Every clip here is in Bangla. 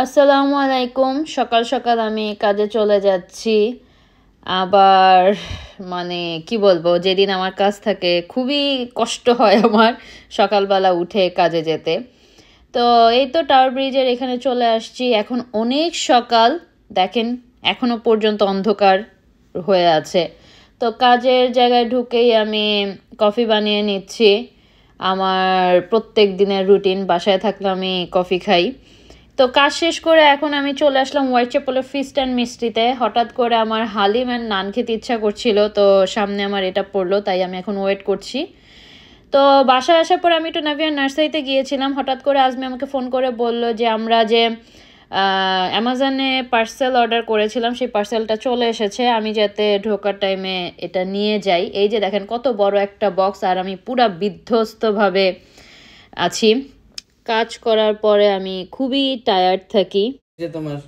আসসালামু আলাইকুম। সকাল সকাল আমি কাজে চলে যাচ্ছি। আবার মানে কি বলবো, যেদিন আমার কাজ থাকে খুবই কষ্ট হয় আমার সকালবেলা উঠে কাজে যেতে। তো এই তো টাওয়ার ব্রিজের এখানে চলে আসছি। এখন অনেক সকাল, দেখেন এখনো পর্যন্ত অন্ধকার হয়ে আছে। তো কাজের জায়গায় ঢুকেই আমি কফি বানিয়ে নিচ্ছি। আমার প্রত্যেক দিনের রুটিন, বাসায় থাকলে আমি কফি খাই। তো কাজ শেষ করে এখন আমি চলে আসলাম হোয়াইট চ্যাপেলের ফিস্ট অ্যান্ড মিষ্টিতে। হঠাৎ করে আমার হালিম অ্যান্ড নান খেতে ইচ্ছা করছিল, তো সামনে আমার এটা পড়লো, তাই আমি এখন ওয়েট করছি। তো বাসায় আসার পর আমি একটু নাভিয়ার নার্সারিতে গিয়েছিলাম। হঠাৎ করে আজমি আমাকে ফোন করে বলল যে আমরা যে অ্যামাজনে পার্সেল অর্ডার করেছিলাম সেই পার্সেলটা চলে এসেছে, আমি যাতে ঢোকার টাইমে এটা নিয়ে যাই। এই যে দেখেন কত বড় একটা বক্স, আর আমি পুরা বিধ্বস্তভাবে আছি। কাজ করার পরে আমি খুবই টায়ার্ড থাকি। যে তোমার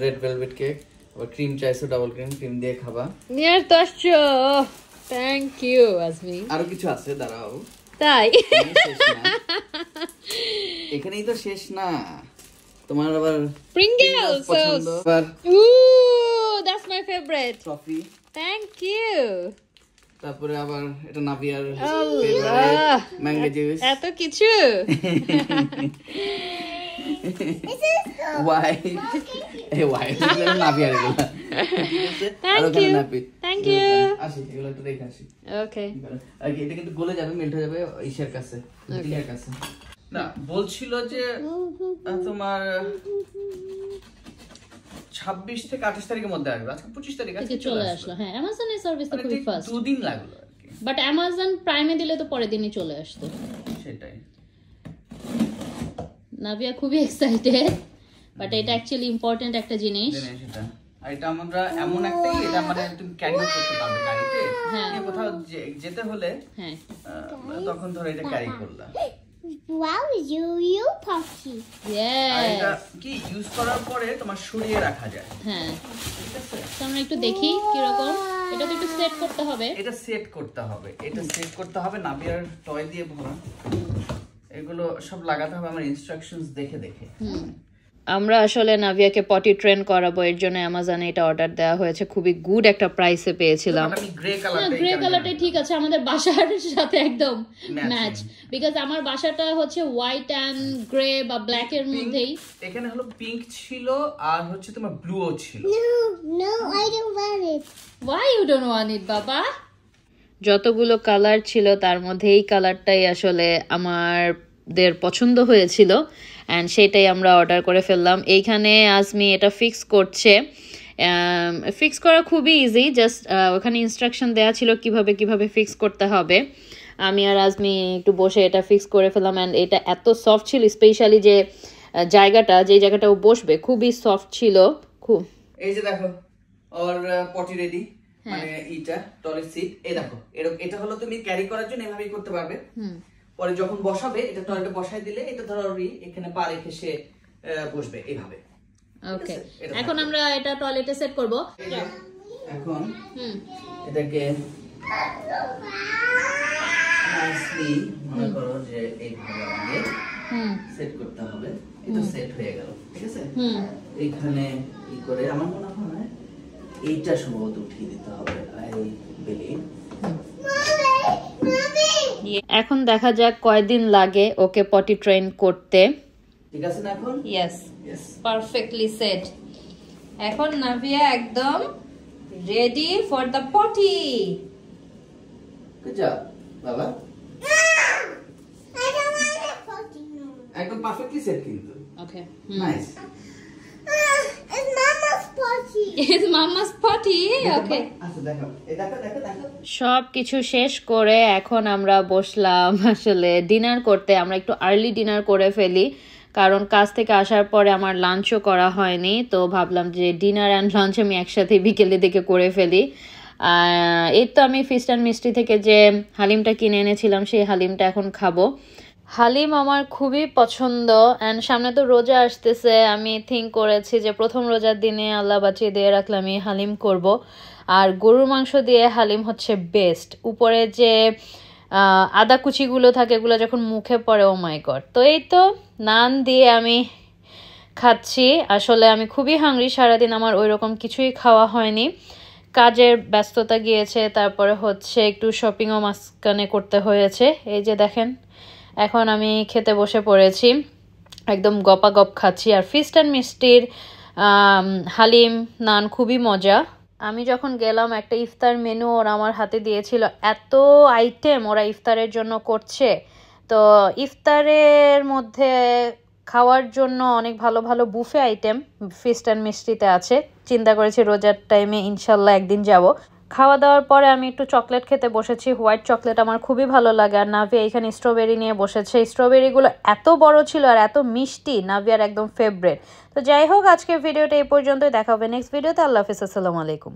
রেড ভেলভেট কেক, আবার ক্রিম চাইছো, ডাবল ক্রিম দিয়ে খাবা। নিয়ার তো আসছো, থ্যাংক ইউ আজমি। আরো কিছু আছে, দাঁড়াও। তাই এখানেই তো শেষ না, তোমার আবার Pringles পছন্দ, আবার that's my favorite. Toffee, Thank you. তারপরে আবার এটা নাভিয়ার আল্লাহ, ম্যাঙ্গো জুস। এত কিছু ওয়াই ওয়াই নাভিয়ার এগুলো। Thank you. Thank you. আসি, এগুলো একটু রেখে আসি। Okay. আর এটা কিন্তু গলে যাবে, মেল্ট হয়ে যাবে ইসের কাছে, টিনের কাছে। না, বলছিল যে তোমার 26 থেকে 28 তারিখের মধ্যে আসবে। আজকে 25 তারিখ আছে, চলে আসলো। হ্যাঁ, অ্যামাজনের সার্ভিস তো খুবই ফাস্ট। 2 দিন লাগলো আর কি, বাট অ্যামাজন প্রাইমে দিলে তো পরের দিনই চলে আসতো। সেটাই। নাভিয়া খুবই এক্সাইটেড, বাট এটা অ্যাকচুয়ালি ইম্পর্টেন্ট একটা জিনিস। সেটা, আর এটা আমরা এমন একটাই, এটা মানে তুমি ক্যারি করতে পারবে গাড়িতে। হ্যাঁ, কোথাও যেতে হলে হ্যাঁ তখন ধরো এটা ক্যারি করলা। Wow, you puppy. Yeah. আর এটা কি ইউজ করার পরে তোমার সরিয়ে রাখা যায়। হ্যাঁ, ঠিক আছে। তো আমরা একটু দেখি কি রকম। এটা তো একটু সেট করতে হবে। এটা সেট করতে হবে, নাভিয়ার টয় দিয়ে ভরা। এগুলো সব লাগাতে হবে আমার ইনস্ট্রাকশনস দেখে দেখে। আমরা আসলে নাভিয়াকে পটি ট্রেন করাবো, এর জন্য অ্যামাজনে এটা অর্ডার দেওয়া হয়েছে। খুবই গুড একটা প্রাইসে পেয়েছিলাম। আমি গ্রে কালারটাই ঠিক আছে, আমাদের বাসার সাথে একদম ম্যাচ। বিকজ আমার বাসাটা হচ্ছে হোয়াইট এন্ড গ্রে বা ব্ল্যাক এর মধ্যেই। এখানে হলো পিঙ্ক ছিল আর হচ্ছে তোমার ব্লুও ছিল। No, I don't want it. Why you don't want it, বাবা? যতগুলো কালার ছিল তার মধ্যে এই কালারটাই আসলে আমাদের পছন্দ হয়েছিল, অ্যান্ড সেটাই আমরা অর্ডার করে ফেললাম। এইখানে আজমি এটা ফিক্স করছে। ফিক্স করা খুবই ইজি, জাস্ট ওখানে ইনস্ট্রাকশন দেওয়া ছিল কিভাবে ফিক্স করতে হবে। আমি আর আজমি একটু বসে এটা ফিক্স করে ফেললাম। অ্যান্ড এটা এত সফট ছিল, স্পেশালি যে জায়গাটা ও বসবে খুবই সফট ছিল খুব। এই যে দেখো ওর পটি রেডি, মানে এটা টয়লেট সিট। এই দেখো এটা হলো তুমি ক্যারি করার জন্য এভাবেই করতে পারবে। পরে যখন বসাবে এটা টয়লেটে বসাই দিলে এটা ধরো এখানে পা রেখে সে বসবে এইভাবে। ওকে, এখন আমরা এটা টয়লেটে সেট করব। এখন এটাকে নাইসলি মনে করো যে এইভাবে আমাদের সেট করতে হবে। এটা সেট হয়ে গেল, ঠিক আছে। এইখানে কি করে আমার মনে হয় এইটা সম্ভবত উঠিয়ে দিতে হবে। I believe. এখন দেখা যাক কয়দিন লাগে ওকে পটি ট্রেন করতে। ঠিক আছে না এখন? Yes, perfectly set. এখন নাভিয়া একদম ready for the potty. Good job বাবা। I don't want a potty. No. একদম পারফেক্টলি সেট কিন্তু। Okay, nice. It's Mama's potty. It's Mama's potty. Okay, আচ্ছা দেখো, এই দেখো। সব কিছু শেষ করে এখন আমরা বসলাম আসলে ডিনার করতে। আমরা একটু আর্লি ডিনার করে ফেলি, কারণ কাজ থেকে আসার পরে আমার লাঞ্চও করা হয়নি। তো ভাবলাম যে ডিনার অ্যান্ড লাঞ্চ আমি একসাথে বিকেলের দিকে করে ফেলি। এই তো আমি ফিস্ট অ্যান্ড মিষ্টি থেকে যে হালিমটা কিনে এনেছিলাম সেই হালিমটা এখন খাবো। হালিম আমার খুবই পছন্দ, অ্যান্ড সামনে তো রোজা আসতেছে। আমি থিঙ্ক করেছি যে প্রথম রোজার দিনে আল্লাহ বাঁচিয়ে দিয়ে রাখলে আমি হালিম করব। আর গরুর মাংস দিয়ে হালিম হচ্ছে বেস্ট। উপরে যে আদা কুচিগুলো থাকে এগুলো যখন মুখে পড়ে, ও মাই গড। তো এই তো নান দিয়ে আমি খাচ্ছি। আসলে আমি খুবই হাংরি, সারাদিন আমার ওইরকম কিছুই খাওয়া হয়নি, কাজের ব্যস্ততা গিয়েছে, তারপরে হচ্ছে একটু শপিংও মাঝখানে করতে হয়েছে। এই যে দেখেন এখন আমি খেতে বসে পড়েছি, একদম গপাগপ খাচ্ছি। আর ফিস্ট অ্যান্ড মিষ্টির হালিম নান খুবই মজা। আমি যখন গেলাম একটা ইফতার মেনু ওরা আমার হাতে দিয়েছিল, এত আইটেম ওরা ইফতারের জন্য করছে। তো ইফতারের মধ্যে খাওয়ার জন্য অনেক ভালো ভালো বুফে আইটেম ফিস্ট অ্যান্ড মিষ্টিতে আছে। চিন্তা করেছি রোজার টাইমে ইনশাল্লাহ একদিন যাব। খাওয়া দাওয়ার পরে আমি একটু চকলেট খেতে বসেছি, হোয়াইট চকলেট আমার খুবই ভালো লাগে। আর নাভিয়া এখানে স্ট্রবেরি নিয়ে বসেছে, স্ট্রবেরিগুলো এত বড় ছিল আর এত মিষ্টি, নাভিয়ার একদম ফেভারিট। তো যাই হোক, আজকের ভিডিওটা এই পর্যন্তই, দেখা হবে নেক্সট ভিডিওতে। আল্লাহ হাফিজ, আসসালামু আলাইকুম।